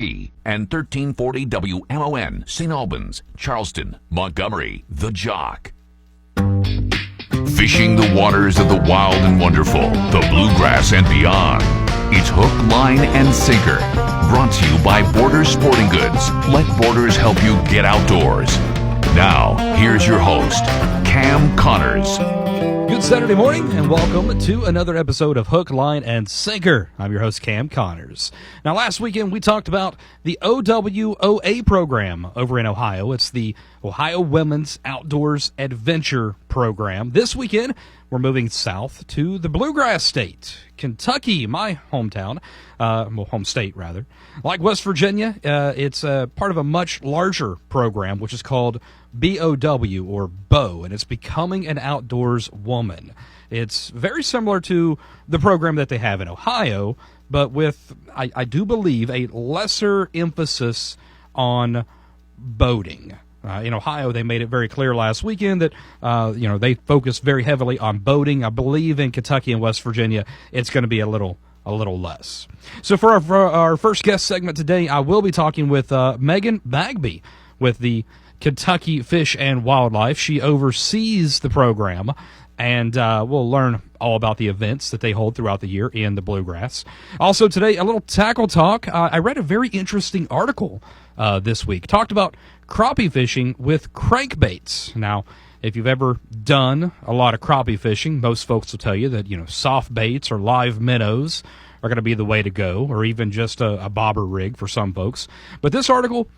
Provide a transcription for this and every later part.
and 1340 WMON, St. Albans, Charleston, Montgomery, The Jock. Fishing the waters of the wild and wonderful, the bluegrass and beyond. It's Hook, Line, and Sinker. Brought to you by Borders Sporting Goods. Let Borders help you get outdoors. Now, here's your host, Cam Connors. Good Saturday morning, and welcome to another episode of Hook, Line, and Sinker. I'm your host, Cam Connors. Now, last weekend, we talked about the OWOA program over in Ohio. It's the Ohio Women's Outdoors Adventure Program. This weekend, we're moving south to the Bluegrass State, Kentucky, my hometown, home state, rather. Like West Virginia, it's part of a much larger program, which is called BOW, or BO, and it's Becoming an Outdoors Woman. It's very similar to the program that they have in Ohio, but with, I do believe, a lesser emphasis on boating. In Ohio, they made it very clear last weekend that they focus very heavily on boating. I believe in Kentucky and West Virginia, it's going to be a little less. So for our first guest segment today, I will be talking with Megan Bagby with the Kentucky Fish and Wildlife. She oversees the program, and we'll learn all about the events that they hold throughout the year in the bluegrass. Also today, a little tackle talk. I read a very interesting article this week. Talked about crappie fishing with crankbaits. Now, if you've ever done a lot of crappie fishing, most folks will tell you that, soft baits or live minnows are going to be the way to go, or even just a bobber rig for some folks. But this article,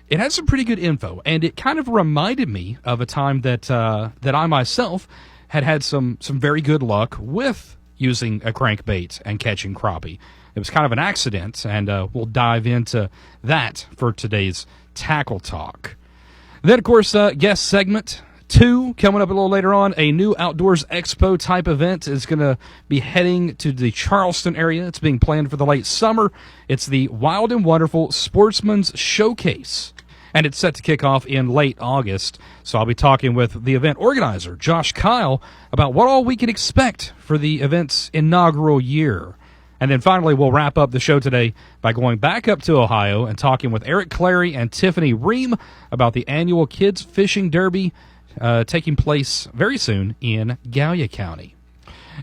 it had some pretty good info, and it kind of reminded me of a time that I myself had some very good luck with using a crankbait and catching crappie. It was kind of an accident, and we'll dive into that for today's Tackle Talk. Then, of course, guest segment 2, coming up a little later on, a new Outdoors Expo type event is going to be heading to the Charleston area. It's being planned for the late summer. It's the Wild and Wonderful Sportsmans Showcase, and it's set to kick off in late August. So I'll be talking with the event organizer, Josh Kyle, about what all we can expect for the event's inaugural year. And then finally, we'll wrap up the show today by going back up to Ohio and talking with Eric Clary and Tiffany Ream about the annual Kids Fishing Derby taking place very soon in Gallia County.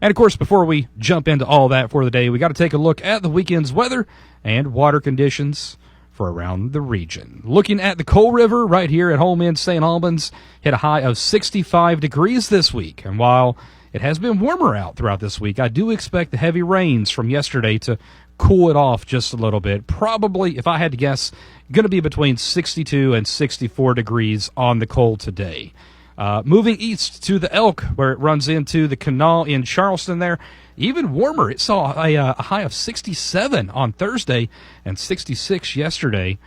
And, of course, before we jump into all that for the day, we got to take a look at the weekend's weather and water conditions for around the region. Looking at the Coal River right here at home in St. Albans, hit a high of 65 degrees this week. And while it has been warmer out throughout this week, I do expect the heavy rains from yesterday to cool it off just a little bit. Probably, if I had to guess, going to be between 62 and 64 degrees on the Coal today. Moving east to the Elk, where it runs into the canal in Charleston there, even warmer. It saw a high of 67 on Thursday and 66 yesterday.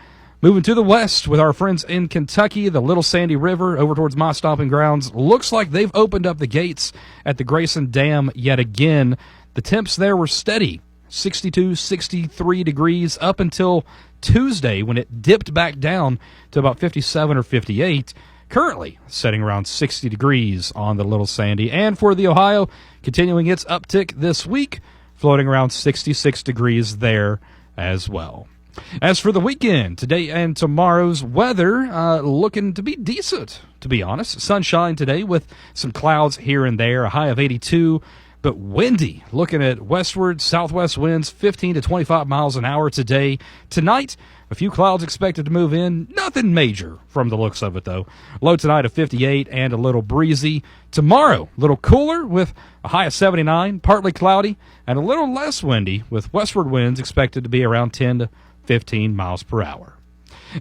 Moving to the west with our friends in Kentucky, the Little Sandy River over towards my stomping grounds. Looks like they've opened up the gates at the Grayson Dam yet again. The temps there were steady, 62, 63 degrees up until Tuesday when it dipped back down to about 57 or 58. Currently setting around 60 degrees on the Little Sandy. And for the Ohio, continuing its uptick this week, floating around 66 degrees there as well. As for the weekend, today and tomorrow's weather, looking to be decent, to be honest. Sunshine today with some clouds here and there, a high of 82, but windy. Looking at westward, southwest winds, 15 to 25 miles an hour today. Tonight, a few clouds expected to move in. Nothing major from the looks of it, though. Low tonight of 58 and a little breezy. Tomorrow, a little cooler with a high of 79, partly cloudy, and a little less windy with westward winds expected to be around 10 to 15 miles per hour.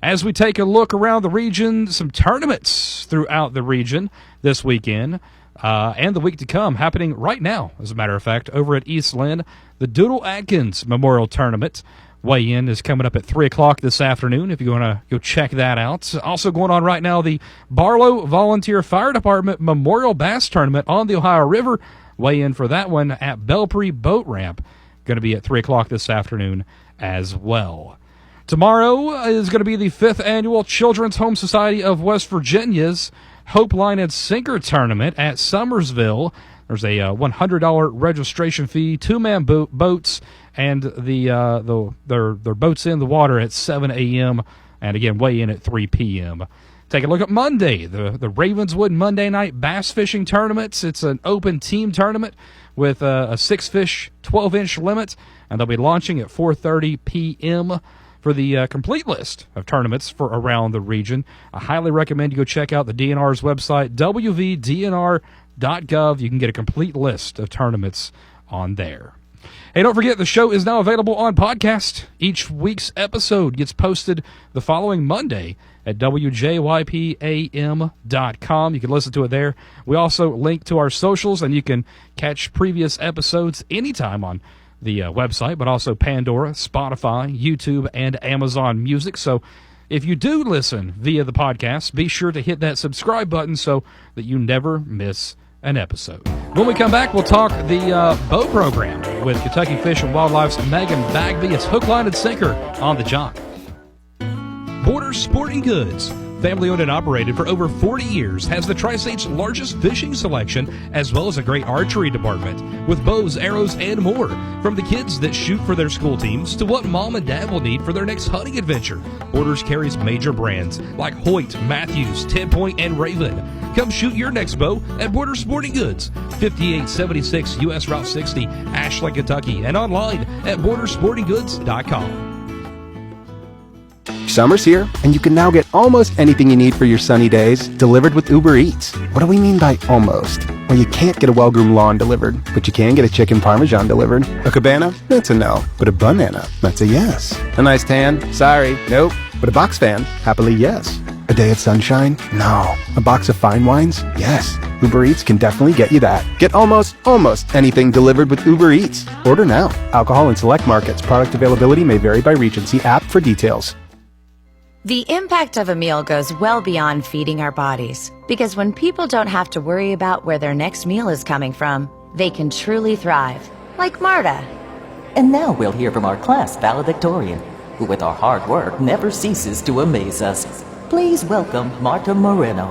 As we take a look around the region, some tournaments throughout the region this weekend and the week to come, happening right now, as a matter of fact, over at East Lynn. The Doodle Atkins Memorial Tournament weigh-in is coming up at 3 o'clock this afternoon if you want to go check that out. Also going on right now, the Barlow Volunteer Fire Department Memorial Bass Tournament on the Ohio River. Weigh-in for that one at Belpre Boat Ramp. Going to be at 3 o'clock this afternoon as well. Tomorrow is going to be the 5th Annual Children's Home Society of West Virginia's Hope Line and Sinker Tournament at Summersville. There's a $100 registration fee, two-man boats, and their boats in the water at 7 a.m., and again, weigh in at 3 p.m. Take a look at Monday, the Ravenswood Monday Night Bass Fishing Tournaments. It's an open team tournament with a 6-fish, 12-inch limit, and they'll be launching at 4:30 p.m. For the complete list of tournaments for around the region, I highly recommend you go check out the DNR's website, wvdnr.gov. You can get a complete list of tournaments on there. Hey, don't forget, the show is now available on podcast. Each week's episode gets posted the following Monday at wjypam.com. You can listen to it there. We also link to our socials, and you can catch previous episodes anytime on the website, but also Pandora, Spotify, YouTube, and Amazon Music. So if you do listen via the podcast, be sure to hit that subscribe button so that you never miss an episode. When we come back, we'll talk the boat program with Kentucky Fish and Wildlife's Megan Bagby. It's Hook, Line, and Sinker on the Jock. Borders Sporting Goods, family owned and operated for over 40 years, has the Tri-State's largest fishing selection as well as a great archery department with bows, arrows, and more. From the kids that shoot for their school teams to what mom and dad will need for their next hunting adventure, Borders carries major brands like Hoyt, Matthews, 10 Point, and Raven. Come shoot your next bow at Borders Sporting Goods, 5876 U.S. Route 60, Ashland, Kentucky, and online at bordersportinggoods.com. Summer's here, and you can now get almost anything you need for your sunny days delivered with Uber Eats. What do we mean by almost? Well, you can't get a well-groomed lawn delivered, but you can get a chicken parmesan delivered. A cabana? That's a no. But a banana? That's a yes. A nice tan? Sorry, nope. But a box fan? Happily, yes. A day of sunshine? No. A box of fine wines? Yes. Uber Eats can definitely get you that. Get almost anything delivered with Uber Eats. Order now. Alcohol in select markets. Product availability may vary by region. See app for details. The impact of a meal goes well beyond feeding our bodies, because when people don't have to worry about where their next meal is coming from, they can truly thrive, like Marta. And now we'll hear from our class valedictorian, who with our hard work never ceases to amaze us. Please welcome Marta Moreno.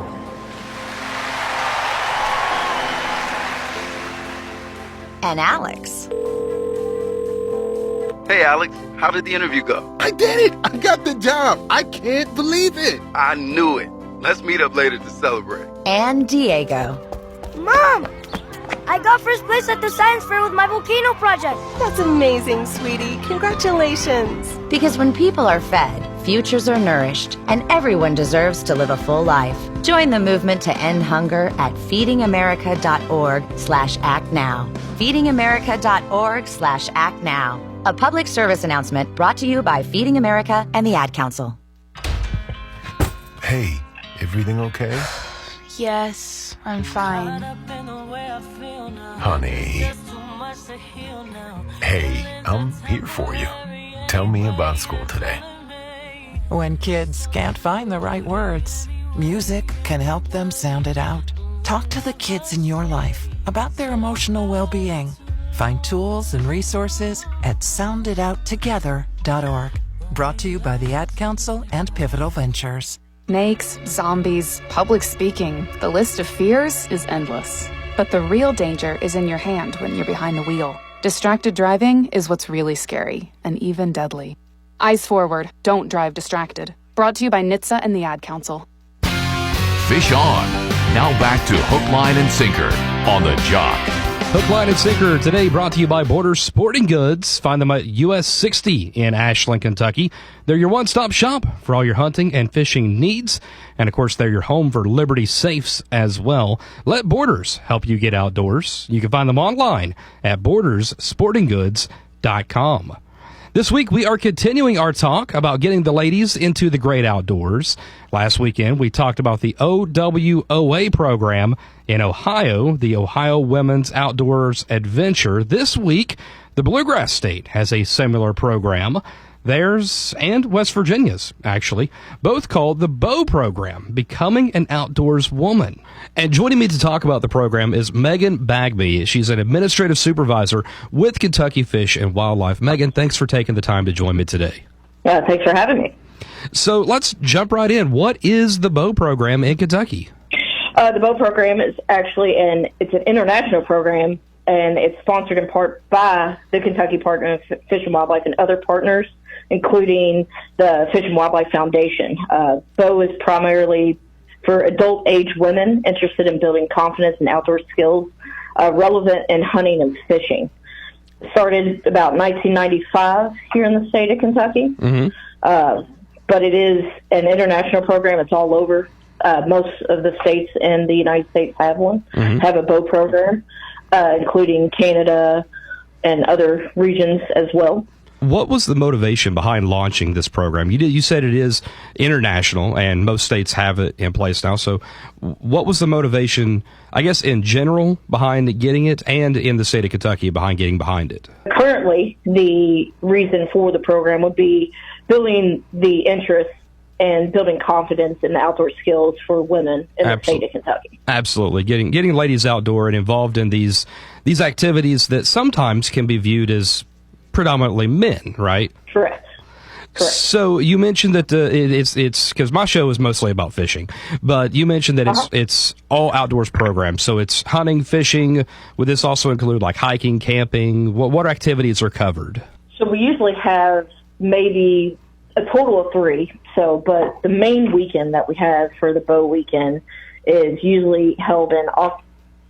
And Alex. Hey, Alex, how did the interview go? I did it! I got the job! I can't believe it! I knew it. Let's meet up later to celebrate. And Diego. Mom! I got first place at the science fair with my volcano project. That's amazing, sweetie. Congratulations. Because when people are fed, futures are nourished, and everyone deserves to live a full life. Join the movement to end hunger at feedingamerica.org/actnow. feedingamerica.org/actnow. A public service announcement brought to you by Feeding America and the Ad Council. Hey, everything okay? Yes, I'm fine. Honey. Hey, I'm here for you. Tell me about school today. When kids can't find the right words, music can help them sound it out. Talk to the kids in your life about their emotional well-being. Find tools and resources at sounditouttogether.org. Brought to you by the Ad Council and Pivotal Ventures. Snakes, zombies, public speaking. The list of fears is endless. But the real danger is in your hand when you're behind the wheel. Distracted driving is what's really scary and even deadly. Eyes forward, don't drive distracted. Brought to you by NHTSA and the Ad Council. Fish on. Now back to Hook, Line, and Sinker on the Jock. Hook, Line, and Sinker today brought to you by Borders Sporting Goods. Find them at US 60 in Ashland, Kentucky. They're your one-stop shop for all your hunting and fishing needs. And, of course, they're your home for Liberty Safes as well. Let Borders help you get outdoors. You can find them online at bordersportinggoods.com. This week, we are continuing our talk about getting the ladies into the great outdoors. Last weekend, we talked about the OWOA program in Ohio, the Ohio Women's Outdoors Adventure. This week, the Bluegrass State has a similar program. Theirs and West Virginia's, actually, both called the BOW program, Becoming an Outdoors Woman. And joining me to talk about the program is Megan Bagby. She's an administrative supervisor with Kentucky Fish and Wildlife. Megan, thanks for taking the time to join me today. Yeah, thanks for having me. So let's jump right in. What is the BOW program in Kentucky? The boat program is actually it's an international program, and it's sponsored in part by the Kentucky Department of Fish and Wildlife and other partners, including the Fish and Wildlife Foundation. BOW is primarily for adult-age women interested in building confidence and outdoor skills relevant in hunting and fishing. Started about 1995 here in the state of Kentucky, but it is an international program. It's all over. Most of the states in the United States have one, have a BOW program, including Canada and other regions as well. What was the motivation behind launching this program? You said it is international, and most states have it in place now. So what was the motivation, I guess, in general behind getting it, and in the state of Kentucky behind getting behind it? Currently, the reason for the program would be building the interest and building confidence in the outdoor skills for women in the state of Kentucky. Absolutely. Getting ladies outdoor and involved in these activities that sometimes can be viewed as predominantly men, right? Correct. So you mentioned that it's because my show is mostly about fishing, but you mentioned that it's all outdoors program. So it's hunting, fishing. Would this also include like hiking, camping? What activities are covered? So we usually have maybe a total of 3. But the main weekend that we have for the BOW weekend is usually held in.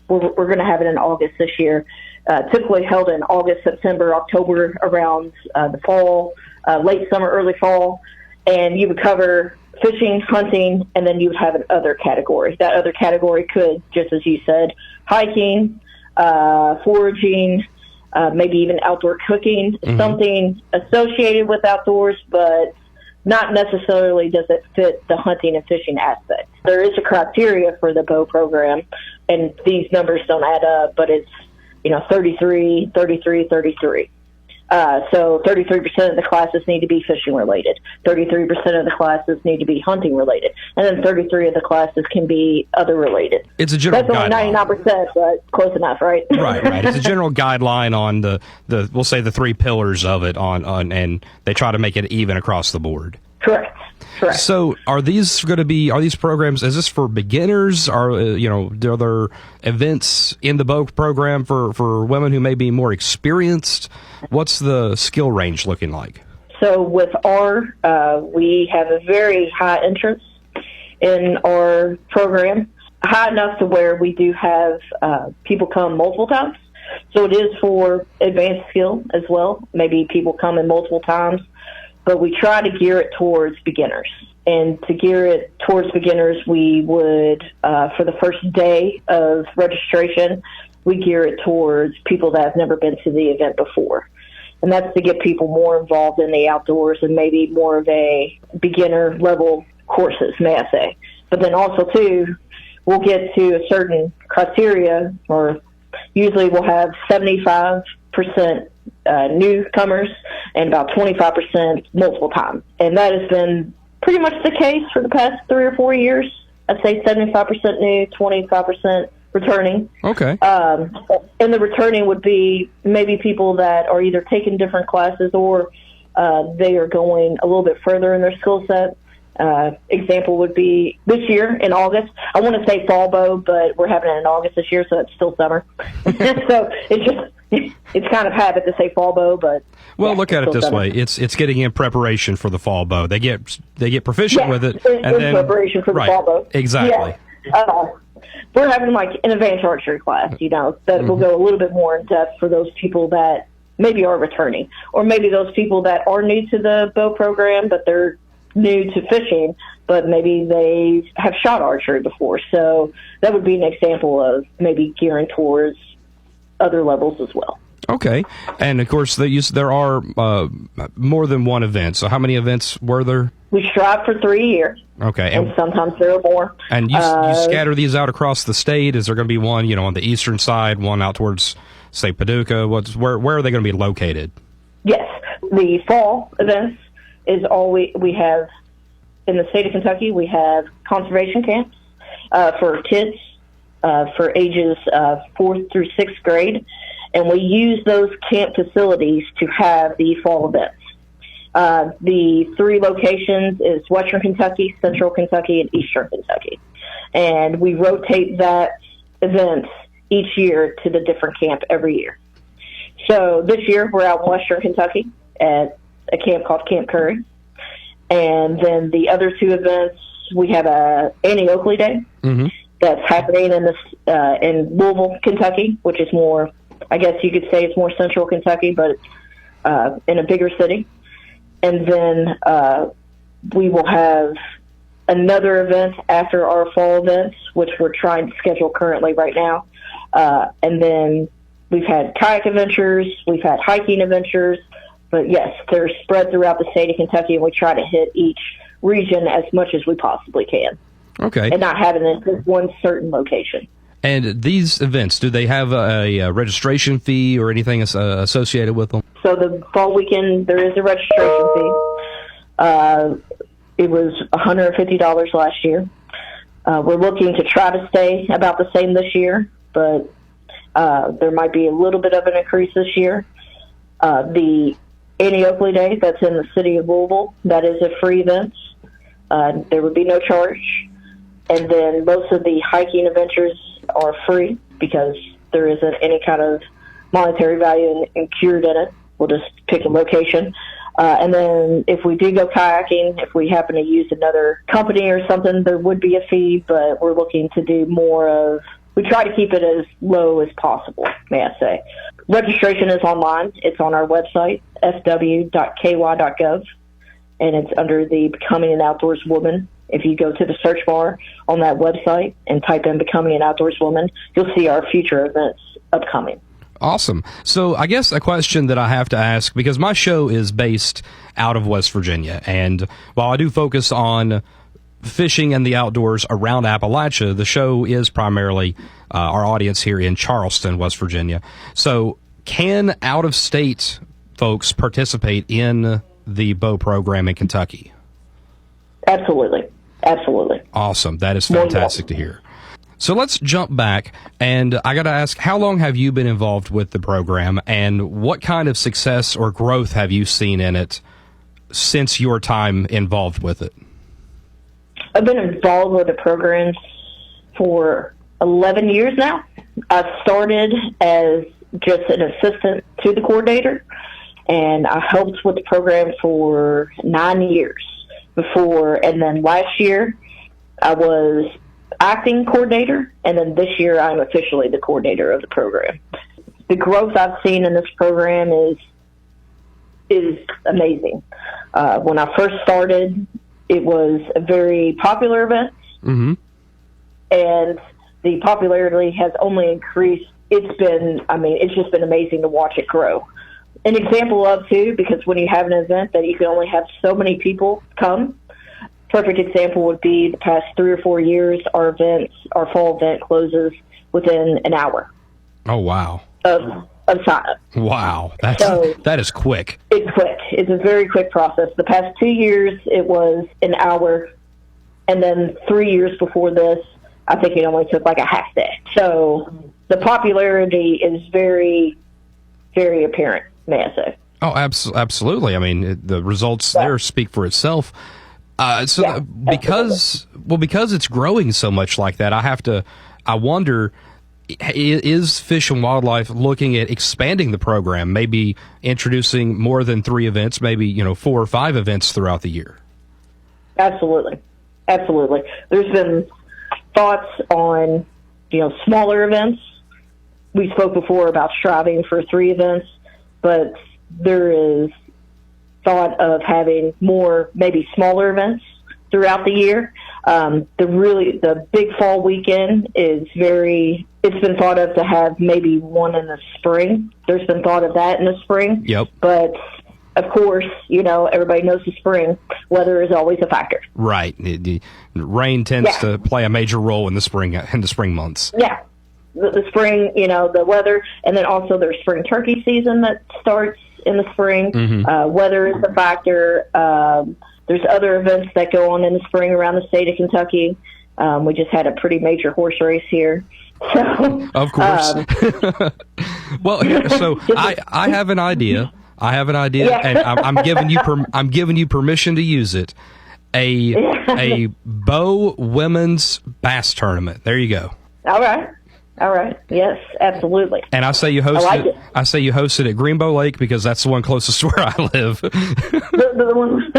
We're going to have it in August this year. Typically held in August, September, October, around the fall, late summer, early fall. And you would cover fishing, hunting, and then you would have an other category. That other category could, just as you said, hiking, foraging, maybe even outdoor cooking, something associated with outdoors, but not necessarily does it fit the hunting and fishing aspect. There is a criteria for the BOW program, and these numbers don't add up, but it's 33, 33, 33. So 33% of the classes need to be fishing related. 33% of the classes need to be hunting related. And then 33 of the classes can be other related. It's a general guideline. That's only 99%, but close enough, right? Right. It's a general guideline on the we'll say the 3 pillars of it on and they try to make it even across the board. Correct. So are these programs, is this for beginners? Are there events in the BOW program for women who may be more experienced? What's the skill range looking like? So with we have a very high entrance in our program, high enough to where we do have people come multiple times. So it is for advanced skill as well. Maybe people come in multiple times. But we try to gear it towards beginners. And to gear it towards beginners, we would, for the first day of registration, we gear it towards people that have never been to the event before. And that's to get people more involved in the outdoors and maybe more of a beginner level courses, may I say. But then also, too, we'll get to a certain criteria, or usually we'll have 75% newcomers and about 25% multiple time. And that has been pretty much the case for the past 3 or 4 years. I'd say 75% new, 25% returning. Okay. And the returning would be maybe people that are either taking different classes or they are going a little bit further in their skill set. Example would be this year in August. I want to say fall BOW, but we're having it in August this year, so it's still summer. So it's kind of habit to say fall BOW, but look at it this way: it's getting in preparation for the fall BOW. They get proficient with it, and then preparation for the fall BOW. Exactly. Yeah. We're having like an advanced archery class, that will go a little bit more in depth for those people that maybe are returning, or maybe those people that are new to the BOW program, but they're new to fishing, but maybe they have shot archery before. So that would be an example of maybe gearing towards other levels as well. Okay. And of course, there are more than one event. So how many events were there? We strive for 3 a year. Okay. And sometimes there are more. And you scatter these out across the state? Is there going to be one, on the eastern side, one out towards, say, Paducah? Where are they going to be located? Yes. The fall events is all we have in the state of Kentucky. We have conservation camps for kids for ages 4th through 6th grade, and we use those camp facilities to have the fall events. The 3 locations is Western Kentucky, Central Kentucky, and Eastern Kentucky. and we rotate that event each year to the different camp every year. So this year we're out in Western Kentucky at a camp called Camp Curry. And then the other two events, we have a Annie Oakley Day that's happening in Louisville, Kentucky, which is more, I guess you could say it's more central Kentucky, but in a bigger city. And then we will have another event after our fall events, which we're trying to schedule currently right now. And then we've had kayak adventures, we've had hiking adventures, but yes, they're spread throughout the state of Kentucky, and we try to hit each region as much as we possibly can. Okay. And not having it in just one certain location. And these events, do they have a registration fee or anything associated with them? So the fall weekend, there is a registration fee. It was $150 last year. We're looking to try to stay about the same this year, but there might be a little bit of an increase this year. The Annie Oakley Day, that's in the city of Louisville, that is a free event. There would be no charge. And then most of the hiking adventures are free because there isn't any kind of monetary value incurred in it. We'll just pick a location. And then if we do go kayaking, if we happen to use another company or something, there would be a fee, but we're looking to do more of, we try to keep it as low as possible, may I say. Registration is online. It's on our website, fw.ky.gov, and it's under the Becoming an Outdoors Woman. If you go to the search bar on that website and type in Becoming an Outdoors Woman, you'll see our future events upcoming. Awesome. So I guess a question that I have to ask, because my show is based out of West Virginia, and while I do focus on fishing and the outdoors around Appalachia, the show is primarily our audience here in Charleston, West Virginia. So can out-of-state folks participate in the bow program in Kentucky? Absolutely. Absolutely. Awesome. That is fantastic to hear. So let's jump back, and I got to ask, how long have you been involved with the program, and what kind of success or growth have you seen in it since your time involved with it? I've been involved with the program for 11 years now. I started as just an assistant to the coordinator, and I helped with the program for 9 years before, and then last year I was acting coordinator, and then this year I'm officially the coordinator of the program. The growth I've seen in this program is amazing. When I first started, it was a very popular event, and the popularity has only increased. It's just been amazing to watch it grow. An example of, too, because when you have an event that you can only have so many people come, perfect example would be the past 3 or 4 years, our fall event closes within an hour. Oh, wow. Of sign up. Wow. That is quick. It's quick. It's a very quick process. The past 2 years, it was an hour. And then 3 years before this, I think it only took like a half day. So the popularity is very, very apparent, may I say. Oh, absolutely. I mean, the results there speak for itself. Because it's growing so much like that, I wonder, is Fish and Wildlife looking at expanding the program, maybe introducing more than 3 events, maybe 4 or 5 events throughout the year? Absolutely. There's been thoughts on smaller events. We spoke before about striving for 3 events, but there is thought of having more, maybe smaller events throughout the year. The big fall weekend it's been thought of to have maybe one in the spring. There's been thought of that in the spring. Yep. But of course, everybody knows the spring weather is always a factor. Right. The rain tends to play a major role in the spring months. Yeah. The spring, the weather, and then also there's spring turkey season that starts in the spring. Weather is a factor. There's other events that go on in the spring around the state of Kentucky. We just had a pretty major horse race here. So, of course. Well, so I have an idea. And I'm giving you permission to use it. a bow women's bass tournament. There you go. All right. Yes, absolutely. And I say you host it. I say you host it at Greenbow Lake because that's the one closest to where I live. The one.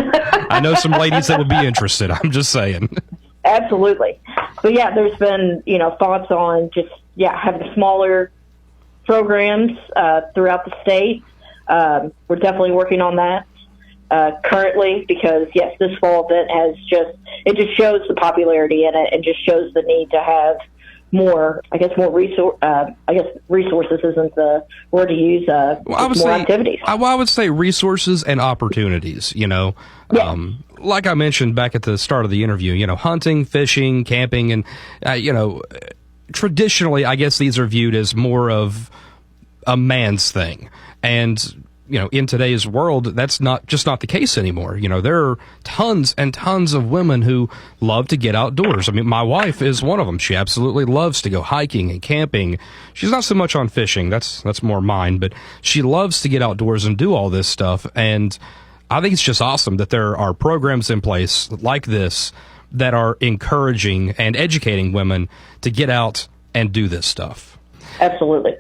I know some ladies that would be interested. I'm just saying. Absolutely. But yeah, there's been, thoughts on just, having smaller programs throughout the state. We're definitely working on that currently because, yes, this fall event it just shows the popularity in it and just shows the need to have more resources isn't the word to use, more activities. I would say resources and opportunities, like I mentioned back at the start of the interview, hunting, fishing, camping, and, traditionally, I guess these are viewed as more of a man's thing. And, in today's world, that's not the case anymore. There are tons and tons of women who love to get outdoors. I mean, my wife is one of them. She absolutely loves to go hiking and camping. She's not so much on fishing. That's more mine, but she loves to get outdoors and do all this stuff. And I think it's just awesome that there are programs in place like this that are encouraging and educating women to get out and do this stuff. Absolutely.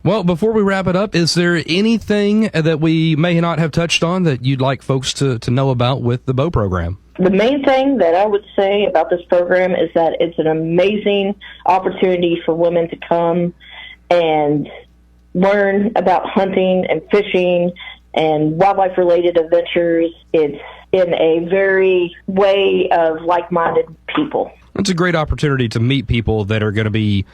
Well, before we wrap it up, is there anything that we may not have touched on that you'd like folks to know about with the bow program? The main thing that I would say about this program is that it's an amazing opportunity for women to come and learn about hunting and fishing and wildlife-related adventures. It's in a very way of like-minded people. It's a great opportunity to meet people that are going to be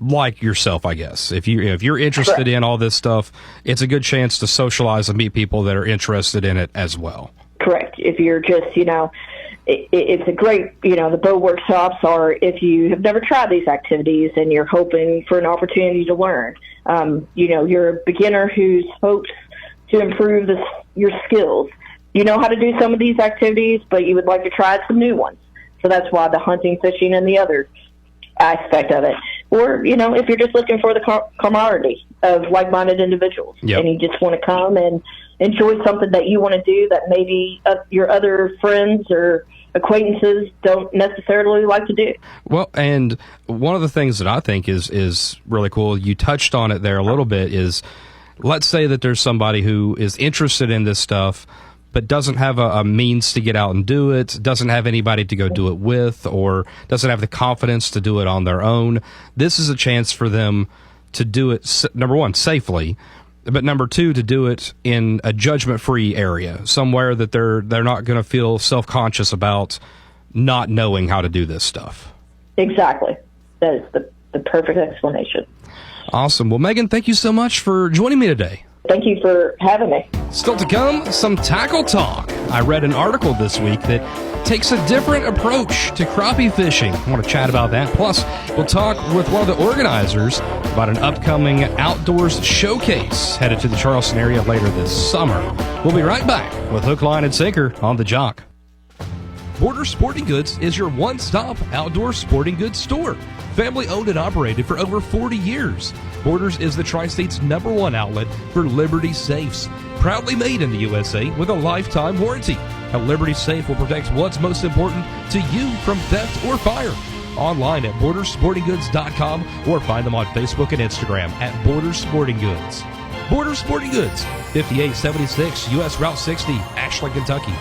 like yourself, I guess. If you're interested Correct. in all this stuff, it's a good chance to socialize and meet people that are interested in it as well. Correct. If you're just, it's a great, the bow workshops are if you have never tried these activities and you're hoping for an opportunity to learn. You're a beginner who's hopes to improve your skills. You know how to do some of these activities, but you would like to try some new ones. So that's why the hunting, fishing, and the other aspect of it. Or, if you're just looking for the camaraderie of like-minded individuals, Yep. and you just want to come and enjoy something that you want to do that maybe your other friends or acquaintances don't necessarily like to do. Well, and one of the things that I think is really cool, you touched on it there a little bit, is let's say that there's somebody who is interested in this stuff but doesn't have a means to get out and do it, doesn't have anybody to go do it with, or doesn't have the confidence to do it on their own. This is a chance for them to do it, number one, safely, but number two, to do it in a judgment-free area, somewhere that they're not going to feel self-conscious about not knowing how to do this stuff. Exactly. That is the perfect explanation. Awesome. Well, Megan, thank you so much for joining me today. Thank you for having me. Still to come, some tackle talk. I read an article this week that takes a different approach to crappie fishing. I want to chat about that. Plus, we'll talk with one of the organizers about an upcoming outdoors showcase headed to the Charleston area later this summer. We'll be right back with Hook, Line, and Sinker on The Jock. Borders Sporting Goods is your one-stop outdoor sporting goods store. Family owned and operated for over 40 years. Borders is the Tri-State's #1 outlet for Liberty safes. Proudly made in the USA with a lifetime warranty. A Liberty safe will protect what's most important to you from theft or fire. Online at bordersportinggoods.com or find them on Facebook and Instagram at Borders Sporting Goods. Borders Sporting Goods, 5876 US Route 60, Ashland, Kentucky.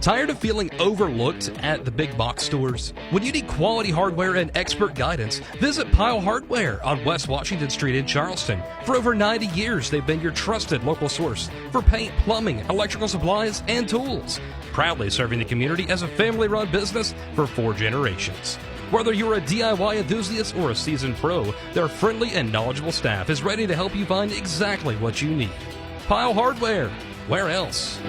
Tired of feeling overlooked at the big box stores? When you need quality hardware and expert guidance, visit Pile Hardware on West Washington Street in Charleston. For over 90 years, they've been your trusted local source for paint, plumbing, electrical supplies, and tools. Proudly serving the community as a family-run business for 4 generations. Whether you're a DIY enthusiast or a seasoned pro, their friendly and knowledgeable staff is ready to help you find exactly what you need. Pile Hardware. Where else?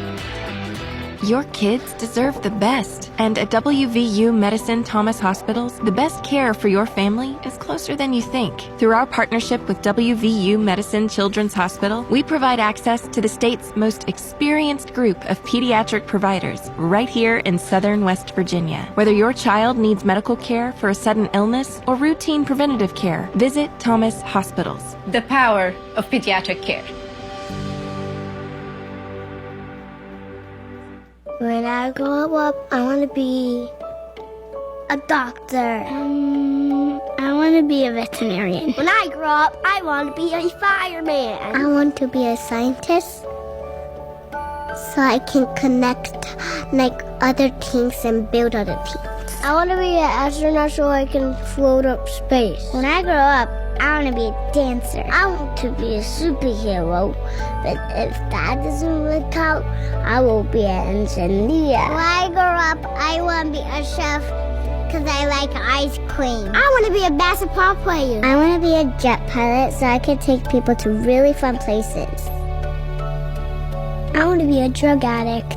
Your kids deserve the best. And at WVU Medicine Thomas Hospitals, the best care for your family is closer than you think. Through our partnership with WVU Medicine Children's Hospital, we provide access to the state's most experienced group of pediatric providers right here in southern West Virginia. Whether your child needs medical care for a sudden illness or routine preventative care, visit Thomas Hospitals. The power of pediatric care. When I grow up, I want to be a doctor. I want to be a veterinarian. When I grow up, I want to be a fireman. I want to be a scientist so I can connect like other things and build other things. I want to be an astronaut so I can float up space. When I grow up, I want to be a dancer. I want to be a superhero, but if that doesn't work out, I will be an engineer. When I grow up, I want to be a chef because I like ice cream. I want to be a basketball player. I want to be a jet pilot so I can take people to really fun places. I want to be a drug addict.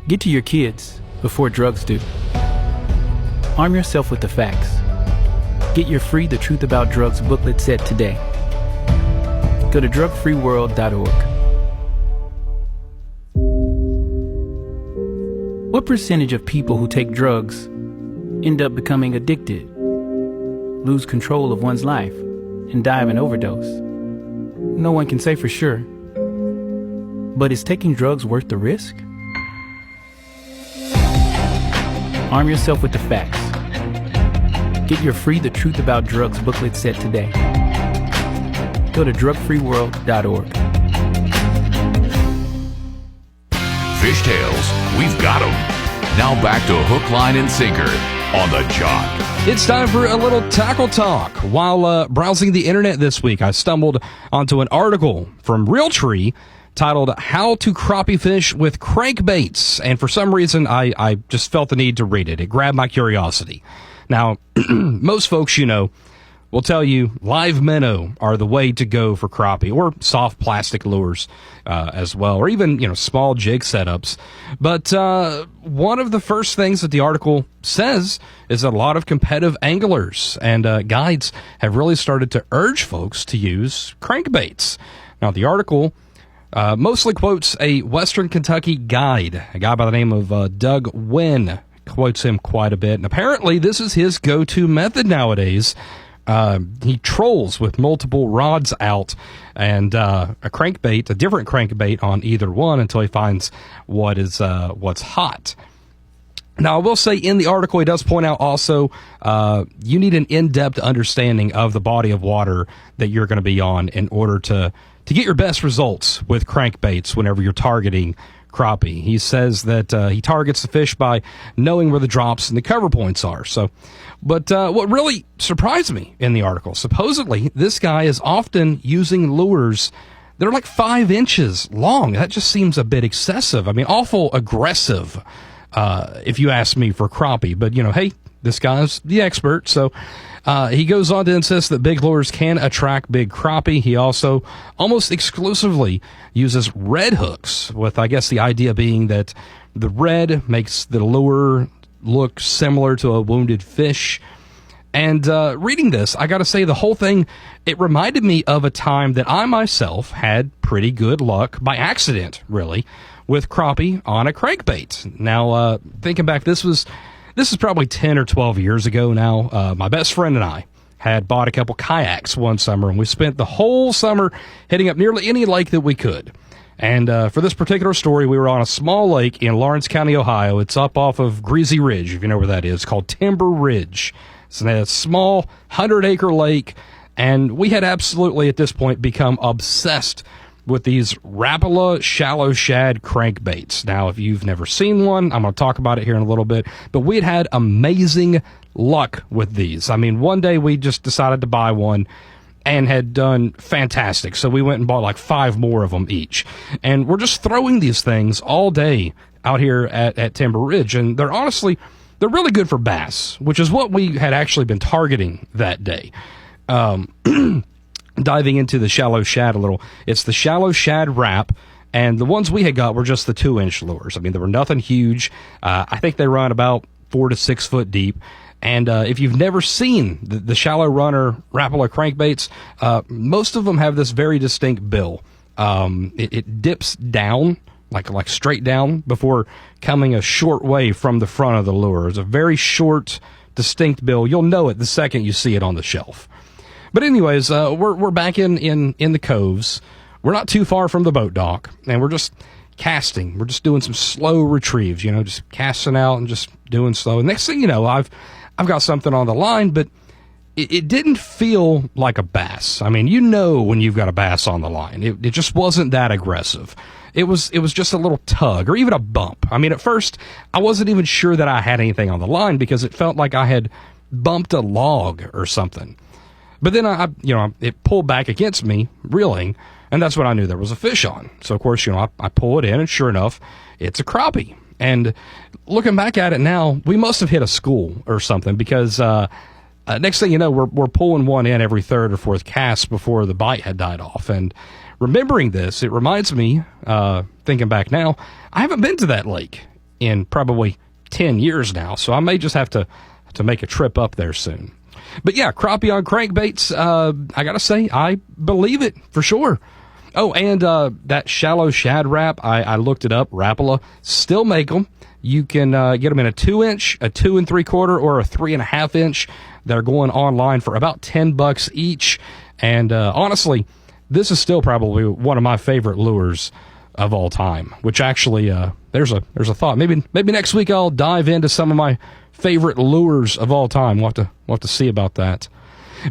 Get to your kids before drugs do. Arm yourself with the facts. Get your free The Truth About Drugs booklet set today. Go to drugfreeworld.org. What percentage of people who take drugs end up becoming addicted, lose control of one's life, and die of an overdose? No one can say for sure. But is taking drugs worth the risk? Arm yourself with the facts. Get your free The Truth About Drugs booklet set today. Go to drugfreeworld.org. Fishtails, we've got them. Now back to Hook, Line, and Sinker on the Jock. It's time for a little tackle talk. While browsing the internet this week, I stumbled onto an article from Realtree titled How to Crappie Fish with Crankbaits. And for some reason, I just felt the need to read it. It grabbed my curiosity. Now, most folks, will tell you live minnow are the way to go for crappie, or soft plastic lures as well, or even, small jig setups. But one of the first things that the article says is that a lot of competitive anglers and guides have really started to urge folks to use crankbaits. Now, the article mostly quotes a Western Kentucky guide, a guy by the name of Doug Wynn. Quotes him quite a bit, and apparently this is his go-to method nowadays. He trolls with multiple rods out and a different crankbait on either one until he finds what's hot. Now, I will say in the article, he does point out also you need an in-depth understanding of the body of water that you're going to be on in order to get your best results with crankbaits whenever you're targeting crappie. He says that he targets the fish by knowing where the drops and the cover points are. But what really surprised me in the article, supposedly this guy is often using lures that are like 5 inches long. That just seems a bit excessive. I mean, awful aggressive, if you ask me, for crappie. But, hey, this guy's the expert. So he goes on to insist that big lures can attract big crappie. He also almost exclusively uses red hooks, with, I guess, the idea being that the red makes the lure look similar to a wounded fish. And reading this, I got to say, the whole thing, it reminded me of a time that I myself had pretty good luck, by accident, really, with crappie on a crankbait. Now, thinking back, this is probably 10 or 12 years ago now. My best friend and I had bought a couple kayaks one summer, and we spent the whole summer hitting up nearly any lake that we could. And for this particular story, we were on a small lake in Lawrence County, Ohio. It's up off of Greasy Ridge, if you know where that is. It's called Timber Ridge. It's a small 100-acre lake, and we had absolutely, at this point, become obsessed with these Rapala shallow shad crankbaits. Now, if you've never seen one, I'm going to talk about it here in a little bit, but we had amazing luck with these. I mean, one day we just decided to buy one and had done fantastic. So we went and bought like 5 more of them each. And we're just throwing these things all day out here at Timber Ridge. And they're really good for bass, which is what we had actually been targeting that day. Diving into the shallow shad a little, it's the shallow shad wrap, and the ones we had got were just the 2-inch lures. I mean, they were nothing huge. I think they run about 4 to 6 foot deep. And if you've never seen the shallow runner Rapala crankbaits, most of them have this very distinct bill. It dips down, like straight down, before coming a short way from the front of the lure. It's a very short, distinct bill. You'll know it the second you see it on the shelf. But anyways, we're back in the coves. We're not too far from the boat dock, and we're just casting. We're just doing some slow retrieves, just casting out and just doing slow. And next thing you know, I've got something on the line, but it didn't feel like a bass. I mean, when you've got a bass on the line. It just wasn't that aggressive. It was just a little tug or even a bump. I mean, at first, I wasn't even sure that I had anything on the line because it felt like I had bumped a log or something. But then it pulled back against me, reeling, and that's when I knew there was a fish on. So, of course, I pull it in, and sure enough, it's a crappie. And looking back at it now, we must have hit a school or something because next thing you know, we're pulling one in every third or fourth cast before the bite had died off. And remembering this, it reminds me, thinking back now, I haven't been to that lake in probably 10 years now, so I may just have to make a trip up there soon. But yeah, crappie on crankbaits, I gotta say, I believe it for sure. Oh, and that shallow shad wrap, I looked it up. Rapala still make them. You can get them in a 2-inch, a 2 3/4, or a 3.5 inch. They're going online for about $10 each. And honestly, this is still probably one of my favorite lures of all time. Which actually, there's a thought. Maybe next week I'll dive into some of my favorite lures of all time. We'll have to see about that.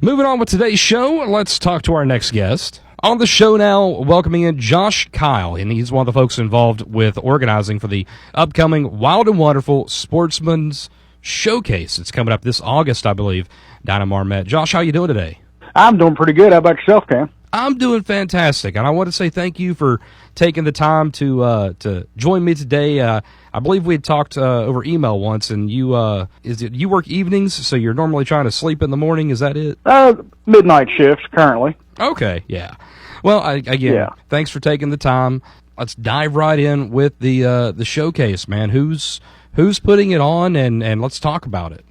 Moving on with today's show, let's talk to our next guest. On the show now, welcoming in Josh Kyle, and he's one of the folks involved with organizing for the upcoming Wild and Wonderful Sportsmans Showcase. It's coming up this August, I believe, down in Marmet. Josh, how you doing today? I'm doing pretty good. How about yourself, Cam? I'm doing fantastic, and I want to say thank you for taking the time to join me today. I believe we had talked over email once, and you work evenings, so you're normally trying to sleep in the morning. Is that it? Midnight shifts currently. Okay, yeah. Well, thanks for taking the time. Let's dive right in with the showcase, man. Who's putting it on, and let's talk about it.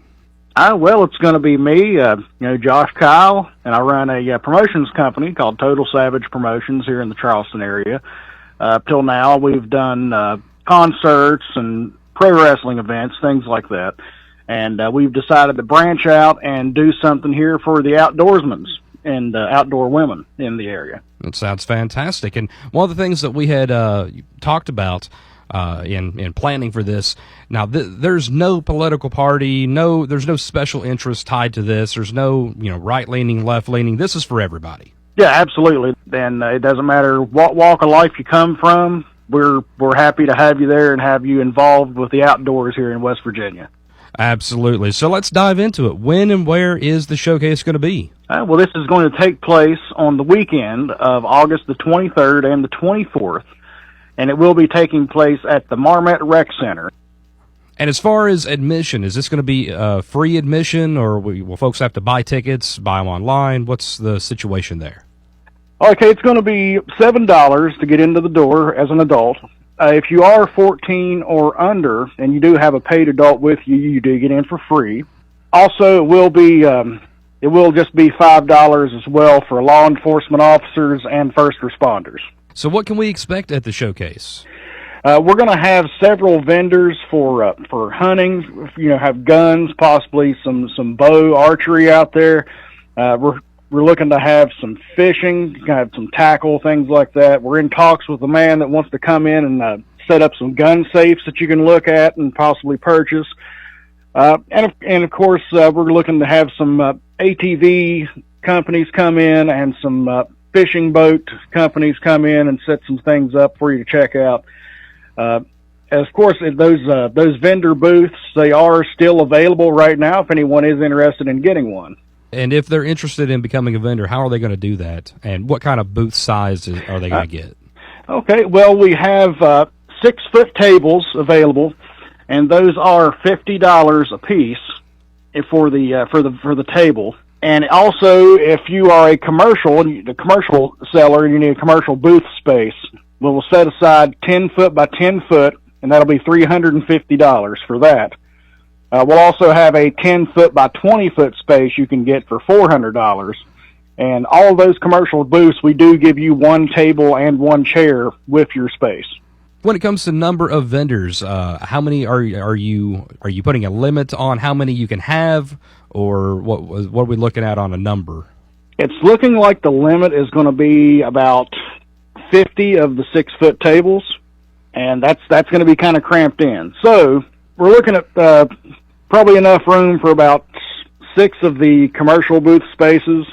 Well, it's going to be me, Josh Kyle, and I run a promotions company called Total Savage Promotions here in the Charleston area. Up till now, we've done concerts and pro wrestling events, things like that. And we've decided to branch out and do something here for the outdoorsmen and outdoor women in the area. That sounds fantastic. And one of the things that we had talked about in planning for this, now there's no political party, there's no special interest tied to this. There's no right-leaning, left-leaning. This is for everybody. Yeah, absolutely. And it doesn't matter what walk of life you come from. We're happy to have you there and have you involved with the outdoors here in West Virginia. Absolutely. So let's dive into it. When and where is the showcase going to be? Well, this is going to take place on the weekend of August the 23rd and the 24th, and it will be taking place at the Marmet Rec Center. And as far as admission, is this going to be free admission, or will folks have to buy tickets, buy them online? What's the situation there? Okay, it's going to be $7 to get into the door as an adult. If you are 14 or under, and you do have a paid adult with you, you do get in for free. Also, it will just be $5 as well for law enforcement officers and first responders. So what can we expect at the showcase? We're going to have several vendors for hunting. Have guns, possibly some bow archery out there. We're looking to have some fishing, have some tackle, things like that. We're in talks with a man that wants to come in and set up some gun safes that you can look at and possibly purchase. And of course, we're looking to have some ATV companies come in and some fishing boat companies come in and set some things up for you to check out. Of course, those vendor booths, they are still available right now if anyone is interested in getting one. And if they're interested in becoming a vendor, how are they going to do that? And what kind of booth size are they going to get? Okay, well, we have 6-foot tables available, and those are $50 a piece for the table. And also, if you are a commercial seller and you need a commercial booth space, we'll set aside 10 foot by 10 foot, and that'll be $350 for that. We'll also have a 10-foot by 20-foot space you can get for $400. And all of those commercial booths, we do give you one table and one chair with your space. When it comes to number of vendors, how many are you putting a limit on how many you can have, or what are we looking at on a number? It's looking like the limit is going to be about 50 of the 6-foot tables. and that's going to be kind of cramped in. So we're looking at probably enough room for about 6 of the commercial booth spaces,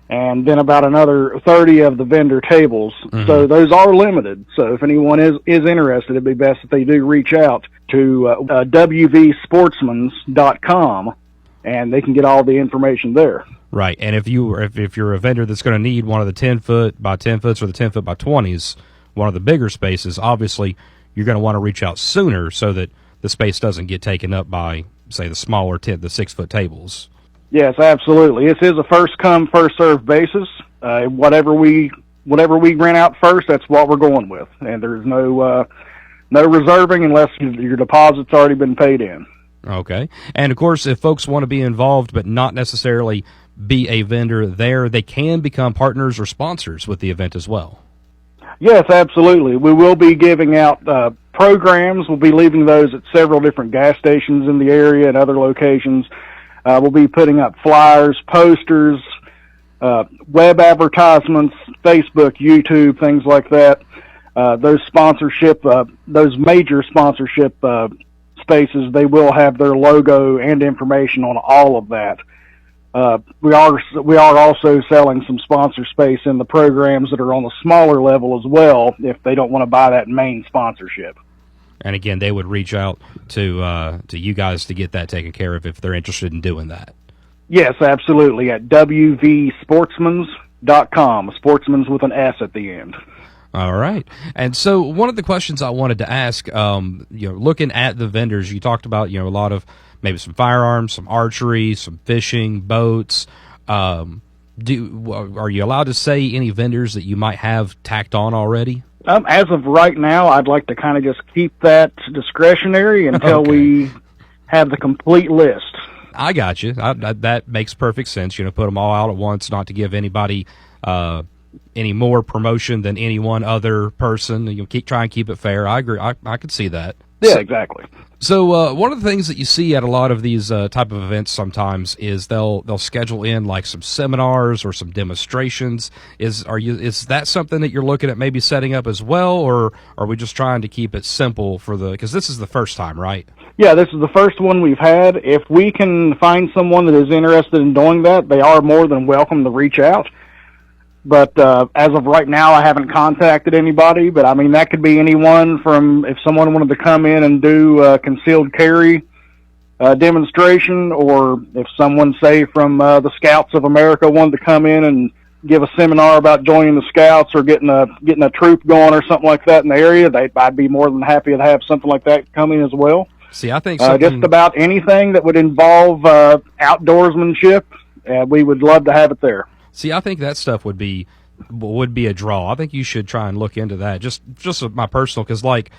and then about another 30 of the vendor tables. Mm-hmm. So those are limited. So if anyone is interested, it'd be best if they do reach out to wvsportsmans.com, and they can get all the information there. Right, and if you're a vendor that's going to need one of the 10-foot by 10-foots or the 10-foot by 20s, one of the bigger spaces, obviously you're going to want to reach out sooner so that the space doesn't get taken up by, say, the smaller the 6-foot tables. Yes, absolutely. This is a first-come, first-served basis. Whatever we rent out first, that's what we're going with, and there's no reserving unless your deposit's already been paid in. Okay, and of course, if folks want to be involved but not necessarily be a vendor there, they can become partners or sponsors with the event as well. Yes, absolutely. We will be giving out programs. We'll be leaving those at several different gas stations in the area and other locations. We'll be putting up flyers, posters, web advertisements, Facebook, YouTube, things like that. Those major sponsorship spaces, they will have their logo and information on all of that. We are also selling some sponsor space in the programs that are on the smaller level as well, if they don't want to buy that main sponsorship. And again, they would reach out to you guys to get that taken care of if they're interested in doing that. Yes, absolutely. At wvsportsmans.com, sportsmans with an S at the end. All right. And so one of the questions I wanted to ask, looking at the vendors, you talked about, a lot of maybe some firearms, some archery, some fishing, boats. Are you allowed to say any vendors that you might have tacked on already? As of right now, I'd like to kind of just keep that discretionary until we have the complete list. I got you. That makes perfect sense. Put them all out at once, not to give anybody any more promotion than any one other person. Try and keep it fair. I agree. I could see that. Yeah, exactly. So one of the things that you see at a lot of these type of events sometimes is they'll schedule in like some seminars or some demonstrations. Is that something that you're looking at maybe setting up as well, or are we just trying to keep it simple because this is the first time, right? Yeah, this is the first one we've had. If we can find someone that is interested in doing that, they are more than welcome to reach out. But as of right now, I haven't contacted anybody. But, I mean, that could be anyone from if someone wanted to come in and do a concealed carry demonstration, or if someone, say, from the Scouts of America wanted to come in and give a seminar about joining the Scouts or getting a troop going or something like that in the area, I'd be more than happy to have something like that come in as well. See, I think just about anything that would involve outdoorsmanship, we would love to have it there. See, I think that stuff would be a draw. I think you should try and look into that. Just my personal, because like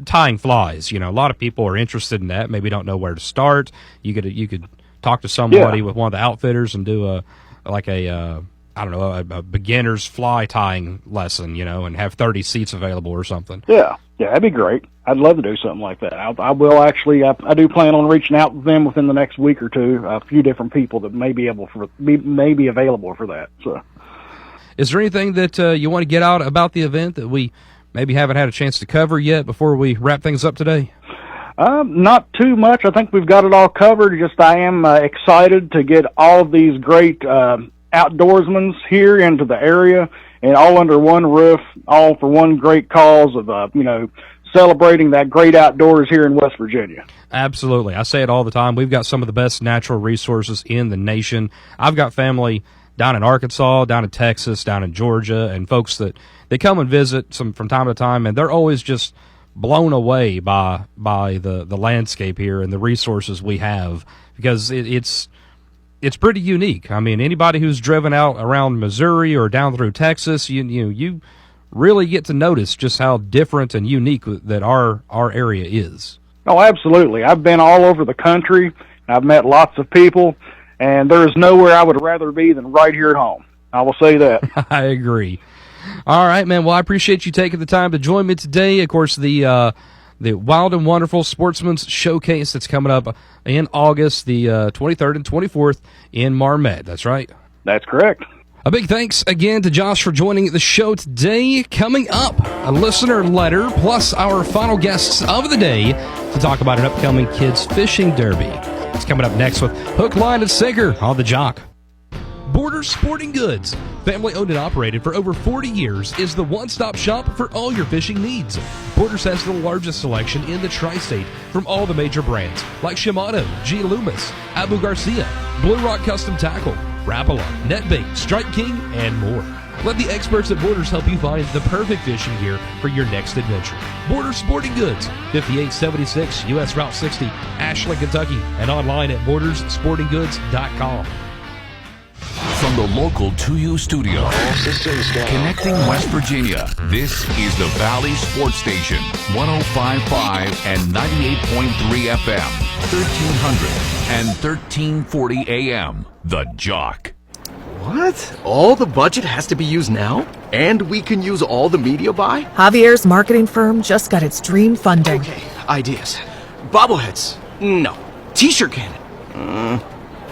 tying flies. A lot of people are interested in that. Maybe don't know where to start. You could talk to somebody with one of the outfitters and do a beginner's fly tying lesson. And have 30 seats available or something. Yeah, that'd be great. I'd love to do something like that. I will actually. I do plan on reaching out to them within the next week or two. A few different people that may be available for that. So, is there anything that you want to get out about the event that we maybe haven't had a chance to cover yet before we wrap things up today? Not too much. I think we've got it all covered. Just I am excited to get all of these great outdoorsmen here into the area, and all under one roof, all for one great cause of celebrating that great outdoors here in West Virginia. Absolutely. I say it all the time. We've got some of the best natural resources in the nation. I've got family down in Arkansas, down in Texas, down in Georgia, and folks that they come and visit from time to time, and they're always just blown away by the landscape here and the resources we have, because it's pretty unique. I mean, anybody who's driven out around Missouri or down through Texas, you really get to notice just how different and unique that our area is. Oh, absolutely. I've been all over the country. I've met lots of people, and there is nowhere I would rather be than right here at home. I will say that. I agree. All right, man. Well, I appreciate you taking the time to join me today. Of course, the Wild and Wonderful Sportsmans Showcase that's coming up in August, the 23rd and 24th in Marmet. That's right. That's correct. A big thanks again to Josh for joining the show today. Coming up, a listener letter plus our final guests of the day to talk about an upcoming kids fishing derby. It's coming up next with Hook, Line, and Sinker on The Jock. Borders Sporting Goods, family owned and operated for over 40 years, is the one-stop shop for all your fishing needs. Borders has the largest selection in the tri-state from all the major brands like Shimano, G. Loomis, Abu Garcia, Blue Rock Custom Tackle, Rapala, Netbait, Strike King, and more. Let the experts at Borders help you find the perfect fishing gear for your next adventure. Borders Sporting Goods, 5876 U.S. Route 60, Ashland, Kentucky, and online at bordersportinggoods.com. From the local 2U studio, connecting West Virginia, this is the Valley Sports Station, 105.5 and 98.3 FM, 1300 and 1340 AM. The Jock. What? All the budget has to be used now? And we can use all the media buy? Javier's marketing firm just got its dream funding. Okay, ideas. Bobbleheads. No. T-shirt cannon.